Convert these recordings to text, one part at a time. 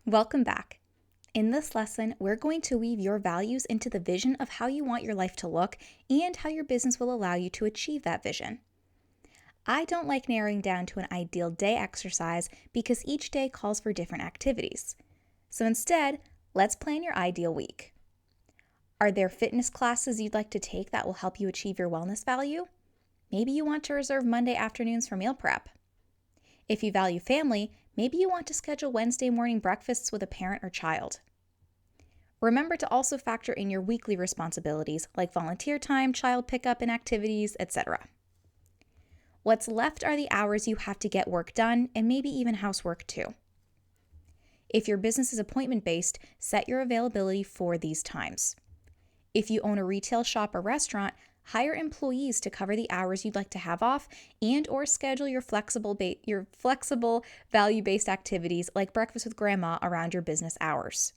Welcome back. In this lesson, we're going to weave your values into the vision of how you want your life to look and how your business will allow you to achieve that vision. I don't like narrowing down to an ideal day exercise because each day calls for different activities. So instead, let's plan your ideal week. Are there fitness classes you'd like to take that will help you achieve your wellness value? Maybe you want to reserve Monday afternoons for meal prep. If you value family, maybe you want to schedule Wednesday morning breakfasts with a parent or child. Remember to also factor in your weekly responsibilities like volunteer time, child pickup and activities, etc. What's left are the hours you have to get work done and maybe even housework too. If your business is appointment-based, set your availability for these times. If you own a retail shop or restaurant, hire employees to cover the hours you'd like to have off and or schedule your flexible value-based activities like breakfast with grandma around your business hours.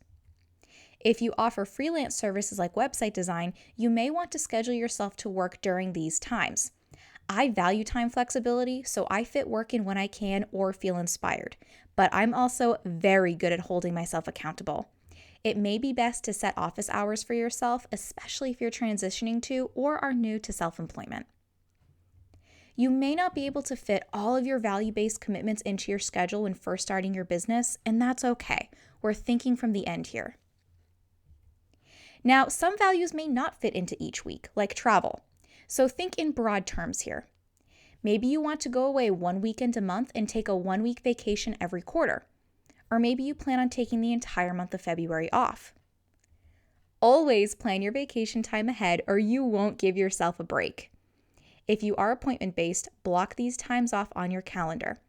If you offer freelance services like website design, you may want to schedule yourself to work during these times. I value time flexibility, so I fit work in when I can or feel inspired, but I'm also very good at holding myself accountable. It may be best to set office hours for yourself, especially if you're transitioning to or are new to self-employment. You may not be able to fit all of your value-based commitments into your schedule when first starting your business, and that's okay. We're thinking from the end here. Now, some values may not fit into each week, like travel. So think in broad terms here. Maybe you want to go away one weekend a month and take a 1-week vacation every quarter. Or maybe you plan on taking the entire month of February off. Always plan your vacation time ahead or you won't give yourself a break. If you are appointment-based, block these times off on your calendar.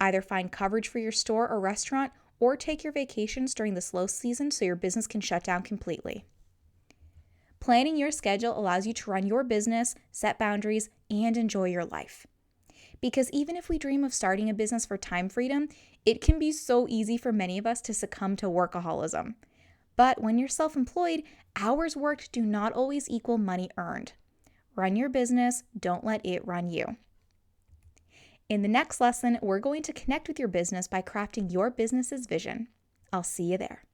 Either find coverage for your store or restaurant or take your vacations during the slow season so your business can shut down completely. Planning your schedule allows you to run your business, set boundaries, and enjoy your life. Because even if we dream of starting a business for time freedom, it can be so easy for many of us to succumb to workaholism. But when you're self-employed, hours worked do not always equal money earned. Run your business, don't let it run you. In the next lesson, we're going to connect with your business by crafting your business's vision. I'll see you there.